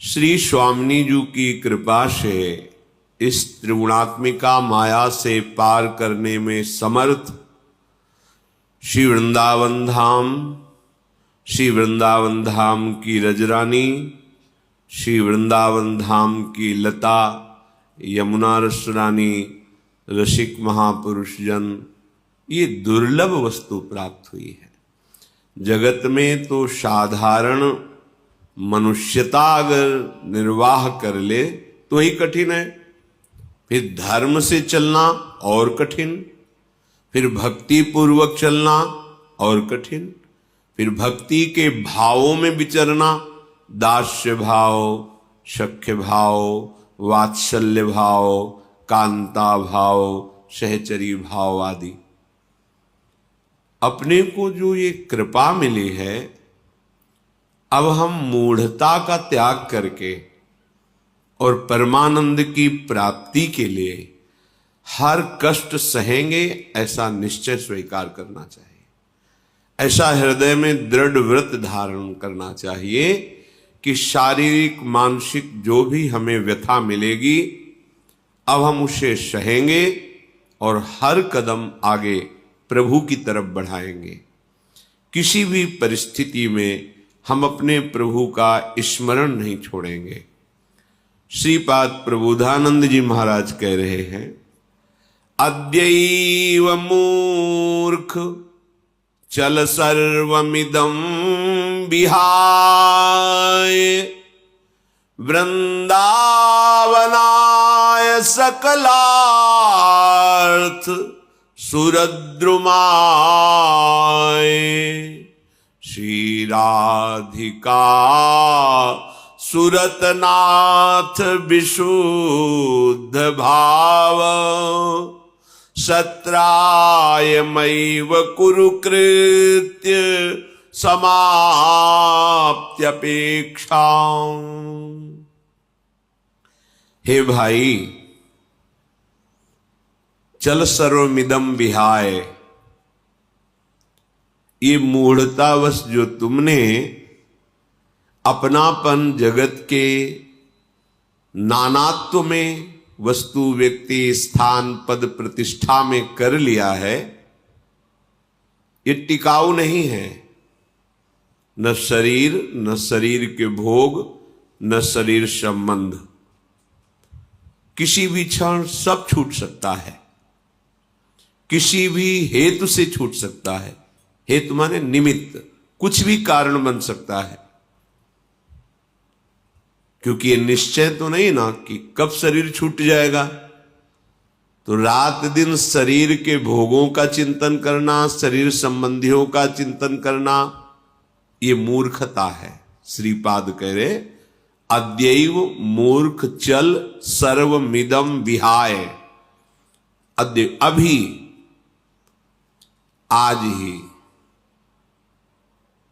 श्री स्वामिनी जी की कृपा से इस त्रिगुणात्मिका माया से पार करने में समर्थ श्री वृंदावन धाम की रजरानी, श्री वृंदावन धाम की लता, यमुना रस रानी, रसिक महापुरुष जन, ये दुर्लभ वस्तु प्राप्त हुई है। जगत में तो साधारण मनुष्यता अगर निर्वाह कर ले तो ही कठिन है, फिर धर्म से चलना और कठिन, फिर भक्ति पूर्वक चलना और कठिन, फिर भक्ति के भावों में विचरना, दास्य भाव, सख्य भाव, वात्सल्य भाव, कांता भाव, सहचरी भाव आदि। अपने को जो ये कृपा मिली है, अब हम मूढ़ता का त्याग करके और परमानंद की प्राप्ति के लिए हर कष्ट सहेंगे, ऐसा निश्चय स्वीकार करना चाहिए। ऐसा हृदय में दृढ़ व्रत धारण करना चाहिए कि शारीरिक मानसिक जो भी हमें व्यथा मिलेगी, अब हम उसे सहेंगे और हर कदम आगे प्रभु की तरफ बढ़ाएंगे। किसी भी परिस्थिति में हम अपने प्रभु का स्मरण नहीं छोड़ेंगे। श्रीपाद प्रबोधानंद जी महाराज कह रहे हैं, अद्यैव मूर्ख चल सर्वमिदं विहाय, वृंदावनाय सकलार्थ सुरद्रुमाय, श्री राधिका सुरतनाथ विशुद्ध भाव, सत्रायमैव कुरुकृत्य समाप्त्यपेक्षा। हे भाई, चल सर्वमिदं विहाय, ये मूढ़तावश जो तुमने अपनापन जगत के नानात्व में, वस्तु व्यक्ति स्थान पद प्रतिष्ठा में कर लिया है, ये टिकाऊ नहीं है। न शरीर, न शरीर के भोग, न शरीर संबंध, किसी भी क्षण सब छूट सकता है, किसी भी हेतु से छूट सकता है। हेतु माने निमित्त, कुछ भी कारण बन सकता है, क्योंकि ये निश्चय तो नहीं ना कि कब शरीर छूट जाएगा। तो रात दिन शरीर के भोगों का चिंतन करना, शरीर संबंधियों का चिंतन करना, ये मूर्खता है। श्रीपाद कह रहे, अद्यैव मूर्ख चल सर्वमिदं विहाय, अद्य अभी, आज ही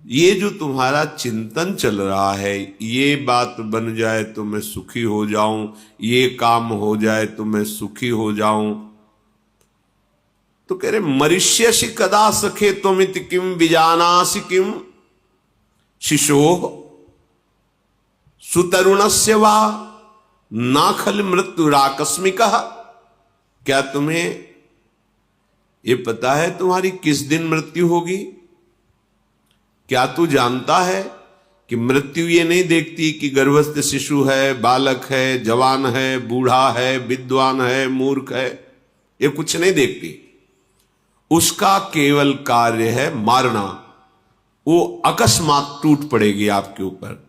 ये जो तुम्हारा चिंतन चल रहा है, ये बात बन जाए तो मैं सुखी हो जाऊं, ये काम हो जाए तो मैं सुखी हो जाऊं, तो कह रहे मरिष्यसि कदा सखे त्वमिति किम विजानासि किम शिशोः सुतरुणस्य वा ना खल मृत्युराकस्मिकः। क्या तुम्हें ये पता है तुम्हारी किस दिन मृत्यु होगी? क्या तू जानता है कि मृत्यु ये नहीं देखती कि गर्भस्थ शिशु है, बालक है, जवान है, बूढ़ा है, विद्वान है, मूर्ख है, ये कुछ नहीं देखती। उसका केवल कार्य है मारना। वो अकस्मात टूट पड़ेगी आपके ऊपर।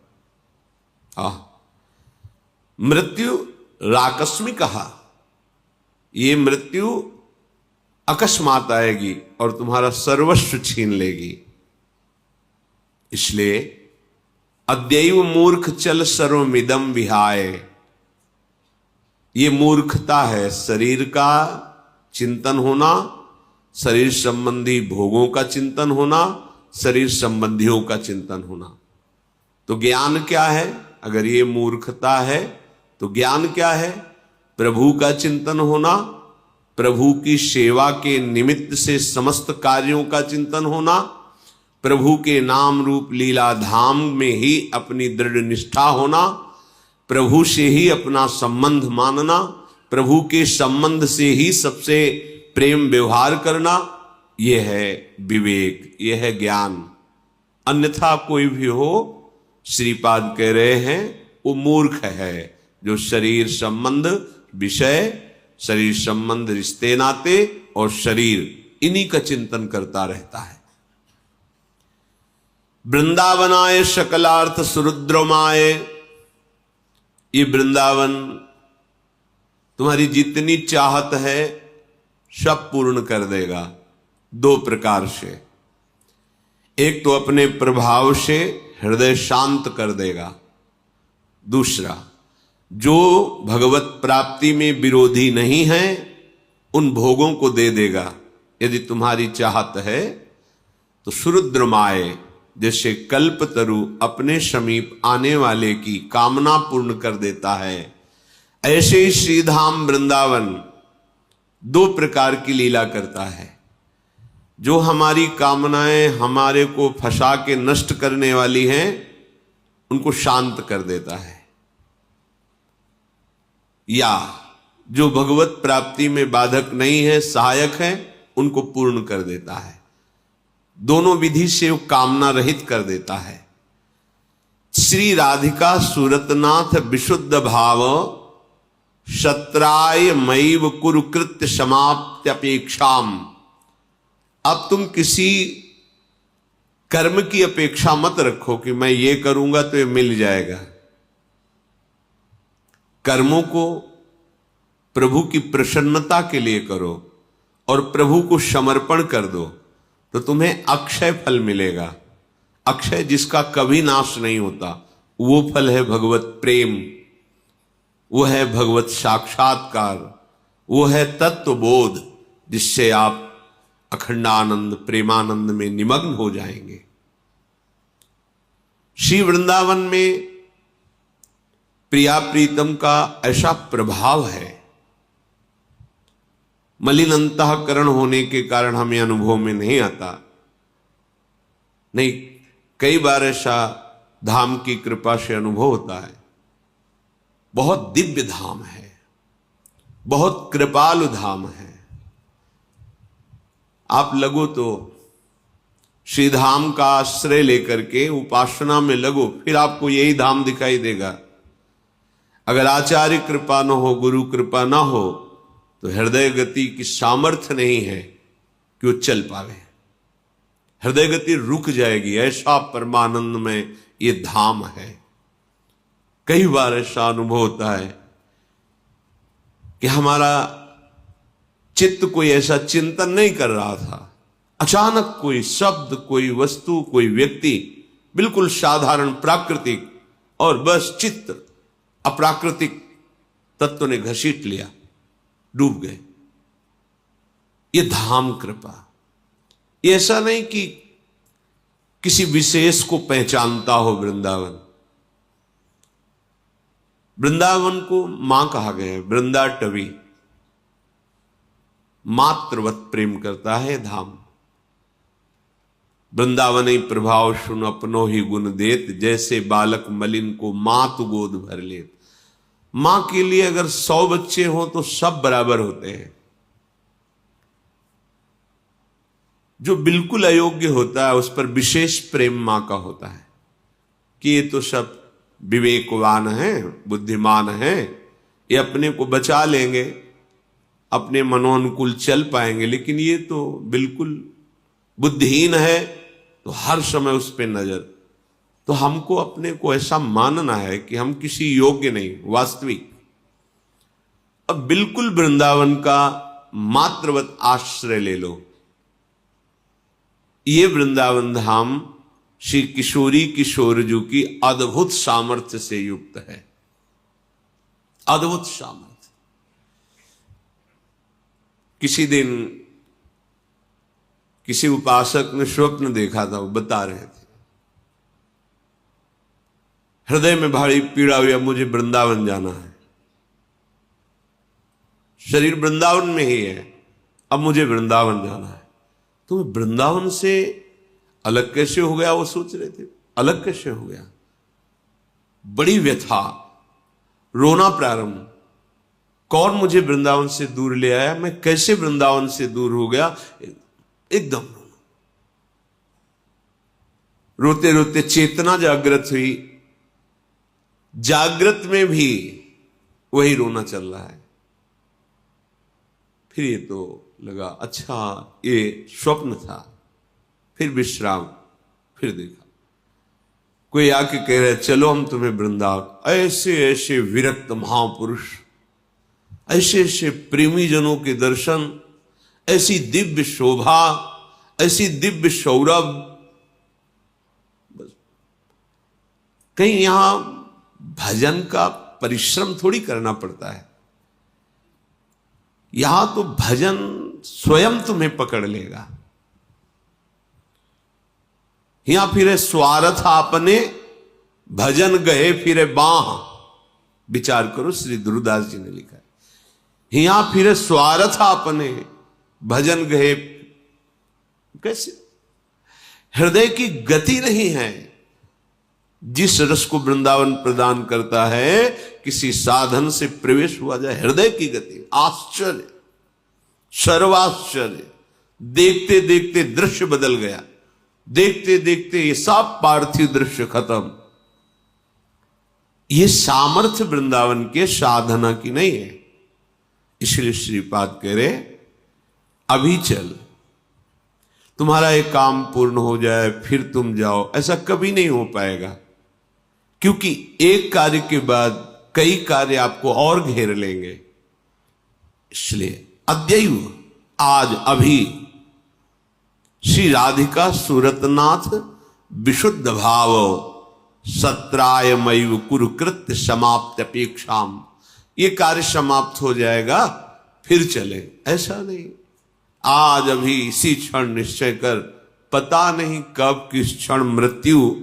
मृत्यु राकस्मिकः, ये मृत्यु अकस्मात आएगी और तुम्हारा सर्वस्व छीन लेगी। इसलिए अद्यैव मूर्ख चल सर्वमिदं विहाय, ये मूर्खता है। शरीर का चिंतन होना, शरीर संबंधी भोगों का चिंतन होना, शरीर संबंधियों का चिंतन होना। तो ज्ञान क्या है? अगर ये मूर्खता है तो ज्ञान क्या है? प्रभु का चिंतन होना, प्रभु की सेवा के निमित्त से समस्त कार्यों का चिंतन होना, प्रभु के नाम रूप लीला धाम में ही अपनी दृढ़ निष्ठा होना, प्रभु से ही अपना संबंध मानना, प्रभु के संबंध से ही सबसे प्रेम व्यवहार करना, यह है विवेक, यह है ज्ञान। अन्यथा कोई भी हो, श्रीपाद कह रहे हैं वो मूर्ख है जो शरीर संबंध विषय, शरीर संबंध रिश्ते नाते और शरीर, इन्हीं का चिंतन करता रहता है। वृंदावनाय सकलार्थ सुरुद्रमाय, ये वृंदावन तुम्हारी जितनी चाहत है सब पूर्ण कर देगा। दो प्रकार से, एक तो अपने प्रभाव से हृदय शांत कर देगा, दूसरा जो भगवत प्राप्ति में विरोधी नहीं है उन भोगों को दे देगा। यदि तुम्हारी चाहत है तो सुरुद्रमाए, जैसे कल्पतरु अपने समीप आने वाले की कामना पूर्ण कर देता है, ऐसे ही श्रीधाम वृंदावन दो प्रकार की लीला करता है। जो हमारी कामनाएं हमारे को फंसा के नष्ट करने वाली हैं उनको शांत कर देता है, या जो भगवत प्राप्ति में बाधक नहीं है, सहायक है, उनको पूर्ण कर देता है। दोनों विधि से वो कामना रहित कर देता है। श्री राधिका सूरतनाथ विशुद्ध भाव शत्राय मैव कुरुकृत्य समाप्ति अपेक्षाम। अब तुम किसी कर्म की अपेक्षा मत रखो कि मैं ये करूंगा तो ये मिल जाएगा। कर्मों को प्रभु की प्रसन्नता के लिए करो और प्रभु को समर्पण कर दो तो तुम्हें अक्षय फल मिलेगा। अक्षय जिसका कभी नाश नहीं होता, वो फल है भगवत प्रेम, वो है भगवत साक्षात्कार, वो है तत्वबोध, जिससे आप अखंडानंद प्रेमानंद में निमग्न हो जाएंगे। श्री वृंदावन में प्रिया प्रीतम का ऐसा प्रभाव है, मलिन अंतःकरण होने के कारण हमें अनुभव में नहीं आता। नहीं, कई बार ऐसा धाम की कृपा से अनुभव होता है। बहुत दिव्य धाम है, बहुत कृपालु धाम है। आप लगो तो श्री धाम का आश्रय लेकर के उपासना में लगो, फिर आपको यही धाम दिखाई देगा। अगर आचार्य कृपा न हो, गुरु कृपा न हो, तो हृदय गति की सामर्थ्य नहीं है कि वो चल पावे। हृदय गति रुक जाएगी। ऐसा परमानंद में ये धाम है। कई बार ऐसा अनुभव होता है कि हमारा चित्त कोई ऐसा चिंतन नहीं कर रहा था, अचानक कोई शब्द, कोई वस्तु, कोई व्यक्ति बिल्कुल साधारण प्राकृतिक, और बस चित्त अप्राकृतिक तत्व ने घसीट लिया, डूब गए। ये धाम कृपा। ये ऐसा नहीं कि किसी विशेष को पहचानता हो वृंदावन। वृंदावन को मां कहा गया है, वृंदा टवी, मातृवत प्रेम करता है धाम। वृंदावन ही प्रभाव सुन अपनो ही गुण देत, जैसे बालक मलिन को मात गोद भर लेत। मां के लिए अगर 100 बच्चे हों तो सब बराबर होते हैं। जो बिल्कुल अयोग्य होता है उस पर विशेष प्रेम मां का होता है कि ये तो सब विवेकवान हैं, बुद्धिमान हैं, ये अपने को बचा लेंगे, अपने मनोनुकूल चल पाएंगे, लेकिन ये तो बिल्कुल बुद्धिहीन है, तो हर समय उस पर नजर। तो हमको अपने को ऐसा मानना है कि हम किसी योग्य नहीं, वास्तविक। अब बिल्कुल वृंदावन का मात्रवत आश्रय ले लो। ये वृंदावन धाम श्री किशोरी किशोरजू की अद्भुत सामर्थ्य से युक्त है। अद्भुत सामर्थ्य। किसी दिन किसी उपासक ने स्वप्न देखा था, वो बता रहे थे, हृदय में भारी पीड़ा हुई, अब मुझे वृंदावन जाना है, शरीर वृंदावन में ही है, अब मुझे वृंदावन जाना है। तो वृंदावन से अलग कैसे हो गया, वो सोच रहे थे, अलग कैसे हो गया। बड़ी व्यथा, रोना प्रारंभ। कौन मुझे वृंदावन से दूर ले आया, मैं कैसे वृंदावन से दूर हो गया, एकदम रोना। रोते रोते चेतना जागृत हुई, जागृत में भी वही रोना चल रहा है। फिर ये तो लगा अच्छा ये स्वप्न था, फिर विश्राम, फिर देखा कोई आके कह रहे चलो हम तुम्हें वृंदावन, ऐसे ऐसे विरक्त महापुरुष, ऐसे ऐसे प्रेमी जनों के दर्शन, ऐसी दिव्य शोभा, ऐसी दिव्य सौरभ। कहीं यहां भजन का परिश्रम थोड़ी करना पड़ता है, यहां तो भजन स्वयं तुम्हें पकड़ लेगा। यहां फिरे स्वार्थ आपने, भजन गए फिरे बाह। विचार करो, श्री दुर्दास जी ने लिखा है, यहां फिरे स्वार्थ आपने, भजन गए। कैसे? हृदय की गति नहीं है। जिस रस को वृंदावन प्रदान करता है, किसी साधन से प्रवेश हुआ जाए, हृदय की गति, आश्चर्य, सर्वाश्चर्य। देखते देखते दृश्य बदल गया, देखते देखते ये सब पार्थिव दृश्य खत्म। ये सामर्थ्य वृंदावन के साधना की नहीं है। इसलिए श्रीपाद कह रहे अभी चल, तुम्हारा एक काम पूर्ण हो जाए फिर तुम जाओ, ऐसा कभी नहीं हो पाएगा। क्योंकि एक कार्य के बाद कई कार्य आपको और घेर लेंगे। इसलिए अद्यैव, आज अभी श्री राधिका सूरतनाथ विशुद्ध भाव सत्रायमैव कुरुकृत्य समाप्त अपेक्षाम, ये कार्य समाप्त हो जाएगा फिर चले, ऐसा नहीं। आज अभी इसी क्षण निश्चय कर, पता नहीं कब किस क्षण मृत्यु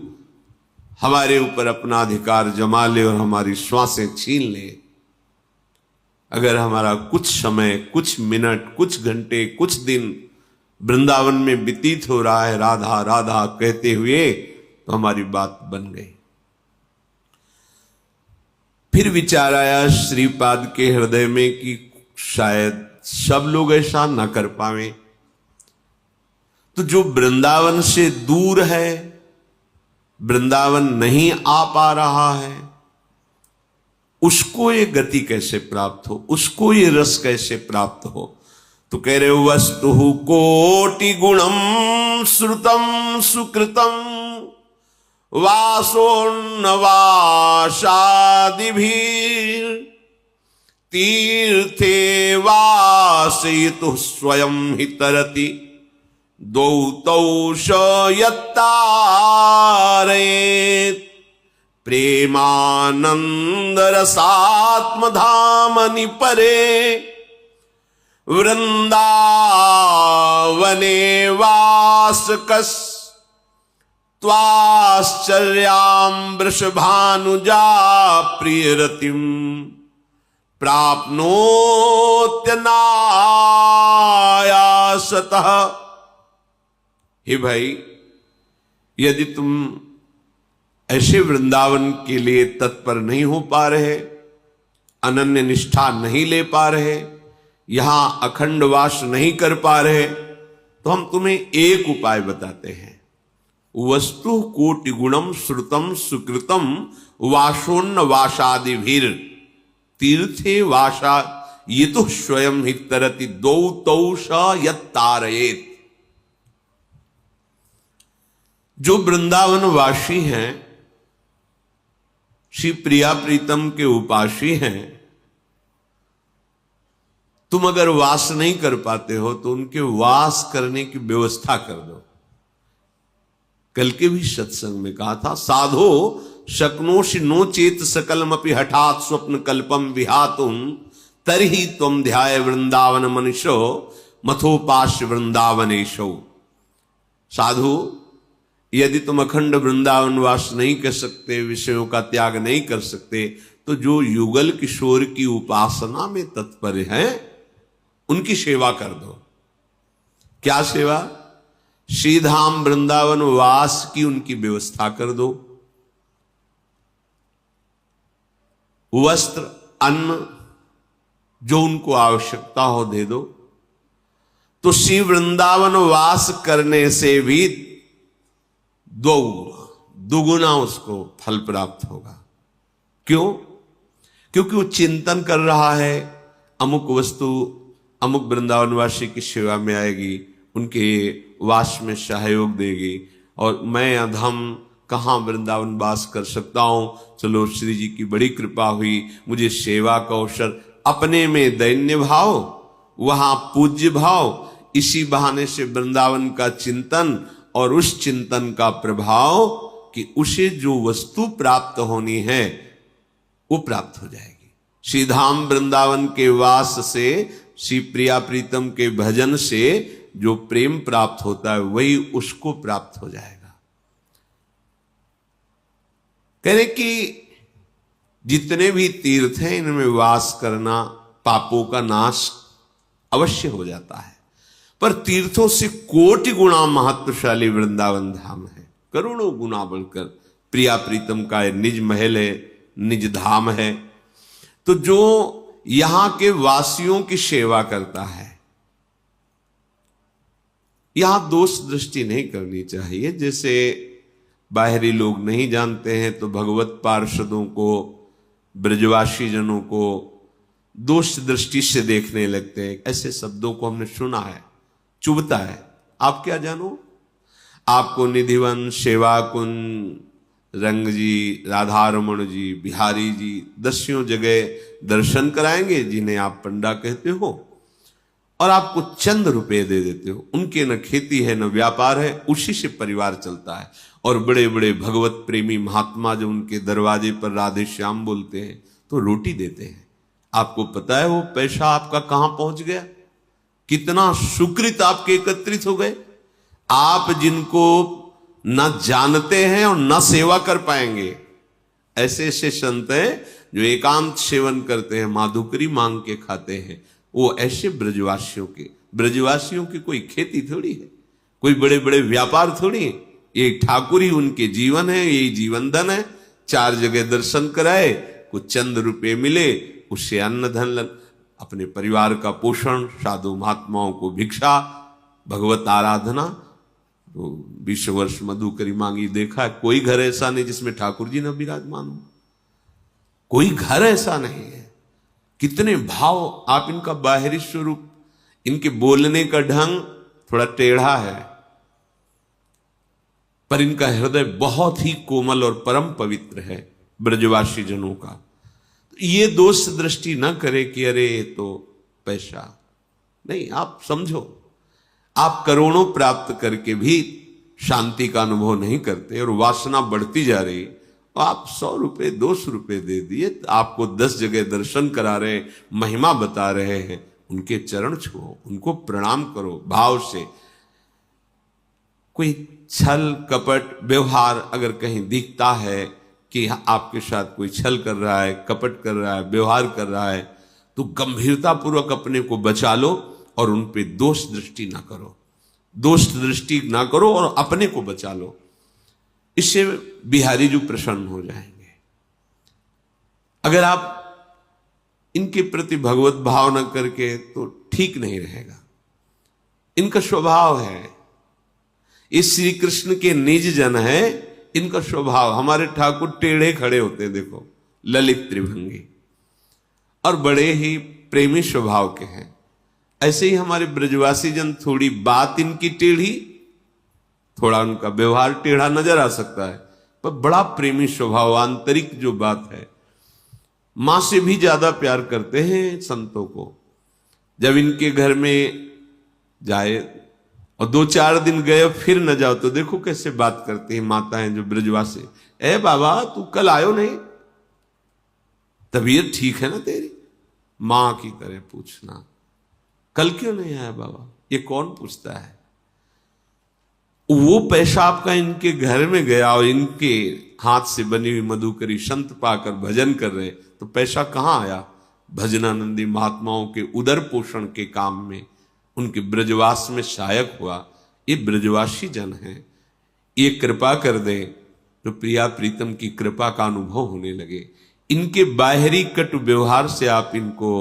हमारे ऊपर अपना अधिकार जमा ले और हमारी श्वासें छीन ले। अगर हमारा कुछ समय, कुछ मिनट, कुछ घंटे, कुछ दिन वृंदावन में व्यतीत हो रहा है राधा राधा कहते हुए, तो हमारी बात बन गई। फिर विचार आया श्रीपाद के हृदय में कि शायद सब लोग ऐसा न कर पावे, तो जो वृंदावन से दूर है, वृंदावन नहीं आ पा रहा है, उसको ये गति कैसे प्राप्त हो, उसको ये रस कैसे प्राप्त हो। तो कह रहे वस्तु कोटि गुणम श्रुतम सुकृतम वासोन्नवासादिभिः तीर्थे वासयितुः स्वयं हि तरति द्वौ यत्तारयेत् प्रेमानंदरसात्मधामनि परे वृंदावने वासकस् त्वाश्चर्यां वृषभानुजा प्रियरतिम् प्राप्नोत्यनायासतः। हे भाई, यदि तुम ऐसे वृंदावन के लिए तत्पर नहीं हो पा रहे, अनन्य निष्ठा नहीं ले पा रहे, यहां अखंड वास नहीं कर पा रहे, तो हम तुम्हें एक उपाय बताते हैं। वस्तु कोटि गुणम श्रुतम सुकृतम वासोन्न वासादिभिर तीर्थे वासा ये तो स्वयं ही तरति दौ तौ स यत्तारयेत्। जो वृंदावन वासी हैं, श्री प्रिया प्रीतम के उपासी हैं, तुम अगर वास नहीं कर पाते हो तो उनके वास करने की व्यवस्था कर दो। कल के भी सत्संग में कहा था, साधो शक्नोषि नो चेत सकलमपि हठात स्वप्न कल्पम विहातुम तरहि त्वं ध्याय वृंदावन मनुष्यो मथोपास्य वृंदावनेशो। साधु, यदि तुम अखंड वृंदावन वास नहीं कर सकते, विषयों का त्याग नहीं कर सकते, तो जो युगल किशोर की उपासना में तत्पर हैं उनकी सेवा कर दो। क्या सेवा? श्रीधाम वृंदावन वास की उनकी व्यवस्था कर दो। वस्त्र, अन्न, जो उनको आवश्यकता हो दे दो, तो श्री वृंदावन वास करने से भी दुगुना उसको फल प्राप्त होगा। क्यों? क्योंकि वो चिंतन कर रहा है अमुक वस्तु अमुक वृंदावनवासी की सेवा में आएगी, उनके वास में सहयोग देगी, और मैं अधम कहाँ वृंदावन वास कर सकता हूं। चलो श्री जी की बड़ी कृपा हुई, मुझे सेवा का अवसर, अपने में दैन्य भाव, वहां पूज्य भाव, इसी बहाने से वृंदावन का चिंतन, और उस चिंतन का प्रभाव कि उसे जो वस्तु प्राप्त होनी है वो प्राप्त हो जाएगी। श्री धाम वृंदावन के वास से, श्री प्रिया प्रीतम के भजन से जो प्रेम प्राप्त होता है वही उसको प्राप्त हो जाएगा। कह रहे कि जितने भी तीर्थ हैं इनमें वास करना पापों का नाश अवश्य हो जाता है, पर तीर्थों से कोटि गुणा महत्वशाली वृंदावन धाम है, करोड़ों गुना बढ़कर। प्रिया प्रीतम का निज महल है, निज धाम है। तो जो यहां के वासियों की सेवा करता है, यहां दोष दृष्टि नहीं करनी चाहिए। जैसे बाहरी लोग नहीं जानते हैं तो भगवत पार्षदों को, ब्रजवासी जनों को दोष दृष्टि से देखने लगते हैं। ऐसे शब्दों को हमने सुना है, चुभता है। आप क्या जानो, आपको निधिवन, सेवा कुंज, रंग जी, राधा रमण जी, बिहारी जी, दसियों जगह दर्शन कराएंगे जिन्हें आप पंडा कहते हो, और आपको चंद रुपए दे देते हो। उनके न खेती है न व्यापार है, उसी से परिवार चलता है। और बड़े बड़े भगवत प्रेमी महात्मा जो उनके दरवाजे पर राधे श्याम बोलते हैं तो रोटी देते हैं। आपको पता है वो पैसा आपका कहां पहुंच गया, कितना सुकृत आपके एकत्रित हो गए। आप जिनको न जानते हैं और न सेवा कर पाएंगे, ऐसे ऐसे संत हैं जो एकांत सेवन करते हैं, माधुकरी मांग के खाते हैं। वो ऐसे ब्रजवासियों की कोई खेती थोड़ी है, कोई बड़े बड़े व्यापार थोड़ी है। ये ठाकुर ही उनके जीवन है, यही जीवन धन है। 4 जगह दर्शन कराए, कुछ चंद रुपए मिले, उससे अन्न धन, अपने परिवार का पोषण, साधु महात्माओं को भिक्षा, भगवत आराधना। तो 20 वर्ष मधुकरी मांगी देखा है, कोई घर ऐसा नहीं जिसमें ठाकुर जी न विराजमान हो, कोई घर ऐसा नहीं है। कितने भाव, आप इनका बाहरी स्वरूप, इनके बोलने का ढंग थोड़ा टेढ़ा है, पर इनका हृदय बहुत ही कोमल और परम पवित्र है ब्रजवासी जनों का। ये दोष दृष्टि न करे कि अरे तो पैसा नहीं। आप समझो, आप करोड़ों प्राप्त करके भी शांति का अनुभव नहीं करते और वासना बढ़ती जा रही। आप 100 रुपए 200 रुपए दे दिए, आपको 10 जगह दर्शन करा रहे, महिमा बता रहे हैं, उनके चरण छुओ, उनको प्रणाम करो भाव से। कोई छल कपट व्यवहार अगर कहीं दिखता है कि आपके साथ कोई छल कर रहा है, कपट कर रहा है, व्यवहार कर रहा है, तो गंभीरता पूर्वक अपने को बचा लो और उन पे दोष दृष्टि ना करो, दोष दृष्टि ना करो और अपने को बचा लो। इससे बिहारी जी प्रसन्न हो जाएंगे। अगर आप इनके प्रति भगवत भाव न करके तो ठीक नहीं रहेगा। इनका स्वभाव है, ये श्री कृष्ण के निज जन है, इनका स्वभाव। हमारे ठाकुर टेढ़े खड़े होते, देखो ललित त्रिभंगी, और बड़े ही प्रेमी स्वभाव के हैं। ऐसे ही हमारे ब्रजवासी जन, थोड़ी बात इनकी टेढ़ी, थोड़ा उनका व्यवहार टेढ़ा नजर आ सकता है, पर बड़ा प्रेमी स्वभाव, आंतरिक जो बात है। मां से भी ज्यादा प्यार करते हैं संतों को। जब इनके घर में जाए और 2-4 दिन गए फिर न जाओ तो देखो कैसे बात करती हैं माताएं जो ब्रजवासी। ए बाबा तू कल आयो नहीं, तबीयत ठीक है ना तेरी? मां की तरह पूछना, कल क्यों नहीं आया बाबा? ये कौन पूछता है? वो पैसा आपका इनके घर में गया और इनके हाथ से बनी हुई मधुकरी संत पाकर भजन कर रहे, तो पैसा कहां आया? भजनानंदी महात्माओं के उदर पोषण के काम में, उनके ब्रजवास में सहायक हुआ। ये ब्रजवासी जन हैं, ये कृपा कर दे तो प्रिया प्रीतम की कृपा का अनुभव होने लगे। इनके बाहरी कटु व्यवहार से आप इनको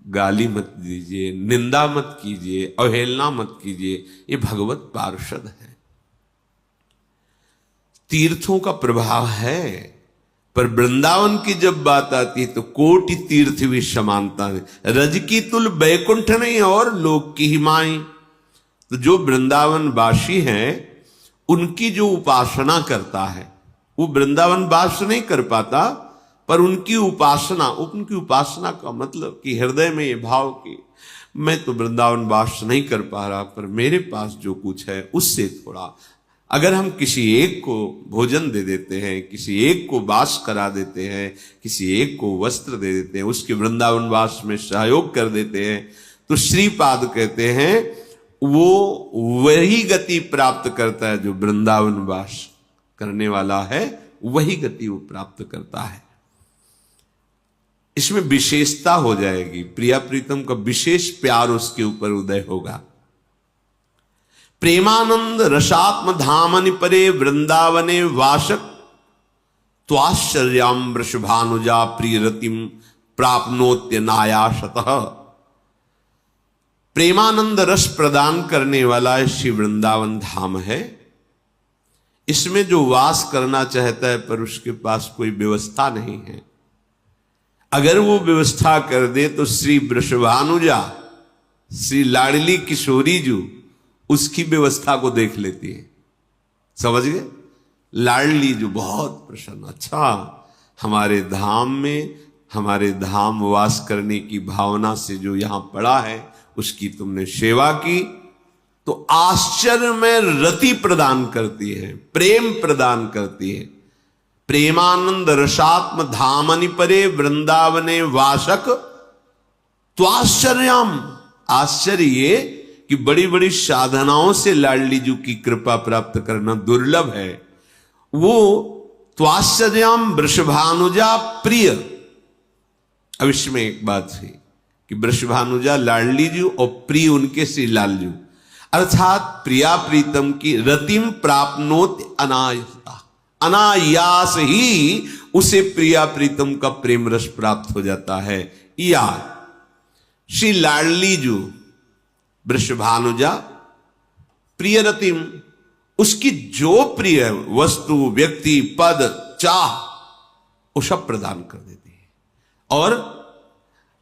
गाली मत दीजिए, निंदा मत कीजिए, अवहेलना मत कीजिए। ये भगवत पार्षद है, तीर्थों का प्रभाव है। पर वृंदावन की जब बात आती है तो कोटि तीर्थ भी समानता है। रज की तुल बैकुंठ नहीं और लोक की हिमाई। तो जो वृंदावन वासी हैं उनकी जो उपासना करता है, वो वृंदावन वास नहीं कर पाता, पर उनकी उपासना का मतलब कि हृदय में ये भाव कि मैं तो वृंदावन वास नहीं कर पा रहा, पर मेरे पास जो कुछ है उससे थोड़ा, अगर हम किसी एक को भोजन दे देते हैं, किसी एक को वास करा देते हैं, किसी एक को वस्त्र दे देते हैं, उसके वृंदावन वास में सहयोग कर देते हैं, तो श्रीपाद कहते हैं वो वही गति प्राप्त करता है जो वृंदावन वास करने वाला है, वही गति वो प्राप्त करता है। इसमें विशेषता हो जाएगी, प्रिया प्रीतम का विशेष प्यार उसके ऊपर उदय होगा। प्रेमानंद रसात्म धामनि परे वृंदावने वासक त्वाश्चर्याम वृषभानुजा प्रियरतिम प्राप्नोत्य नायासतः। प्रेमानंद रस प्रदान करने वाला श्री वृंदावन धाम है। इसमें जो वास करना चाहता है पर उसके पास कोई व्यवस्था नहीं है, अगर वो व्यवस्था कर दे तो श्री वृषभानुजा, श्री लाडली किशोरी जो उसकी व्यवस्था को देख लेती है। समझ गए? लाडली जो बहुत प्रसन्न, अच्छा हमारे धाम में, हमारे धाम वास करने की भावना से जो यहां पड़ा है उसकी तुमने सेवा की, तो आश्चर्य में रति प्रदान करती है, प्रेम प्रदान करती है। प्रेमानंद रसात्म धामनि परे वृंदावने वासक त्वाश्चर्यम। आश्चर्य ये कि बड़ी बड़ी साधनाओं से लाडली जी की कृपा प्राप्त करना दुर्लभ है। वो त्वाश्चर्यम वृषभानुजा प्रिय। अब इसमें एक बात है कि वृषभानुजा लाडली जी और प्रिय उनके श्री लालजू, अर्थात प्रिया प्रीतम की रतिम प्राप्नोत अनायासता, अनायास ही उसे प्रिया प्रीतम का प्रेम रस प्राप्त हो जाता है। या श्री लाडली जू वृषभानुजा प्रिय रतिम, उसकी जो प्रिय वस्तु, व्यक्ति, पद, चाह, वो सब प्रदान कर देती है और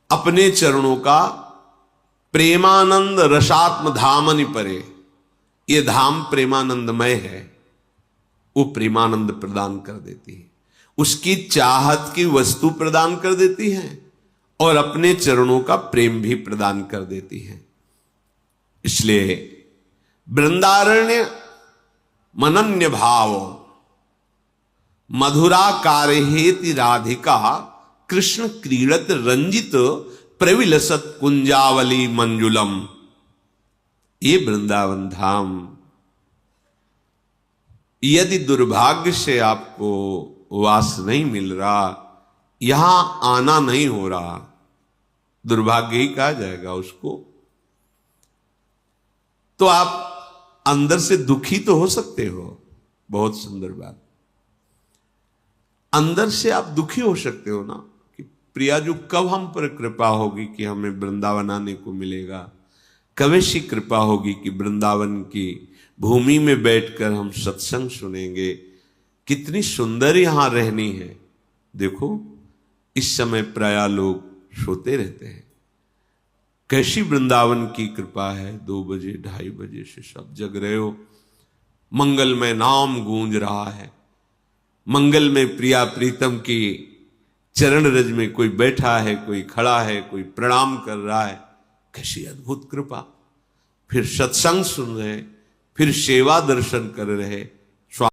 अपने चरणों का प्रेमानंद रसात्म धामनि परे, ये धाम प्रेमानंदमय है, वो प्रेमानंद प्रदान कर देती है, उसकी चाहत की वस्तु प्रदान कर देती है और अपने चरणों का प्रेम भी प्रदान कर देती है। इसलिए वृंदारण्य मनन्य भाव मधुराकार हेति राधिका कृष्ण क्रीड़त रंजित प्रविलसत कुंजावली मंजुलम। ये वृंदावन धाम, यदि दुर्भाग्य से आपको वास नहीं मिल रहा, यहां आना नहीं हो रहा, दुर्भाग्य ही कहा जाएगा उसको, तो आप अंदर से दुखी तो हो सकते हो। बहुत सुंदर बात, अंदर से आप दुखी हो सकते हो ना कि प्रिया जो कब हम पर कृपा होगी कि हमें वृंदावन आने को मिलेगा, कब ऐसी कृपा होगी कि वृंदावन की भूमि में बैठकर हम सत्संग सुनेंगे, कितनी सुंदर यहां रहनी है। देखो इस समय प्राय लोग सोते रहते हैं, कैसी वृंदावन की कृपा है। 2 बजे 2:30 बजे से सब जग रहे हो, मंगल में नाम गूंज रहा है, मंगल में प्रिया प्रीतम की चरण रज में कोई बैठा है, कोई खड़ा है, कोई प्रणाम कर रहा है, कैसी अद्भुत कृपा। फिर सत्संग सुन रहे, फिर सेवा दर्शन कर रहे,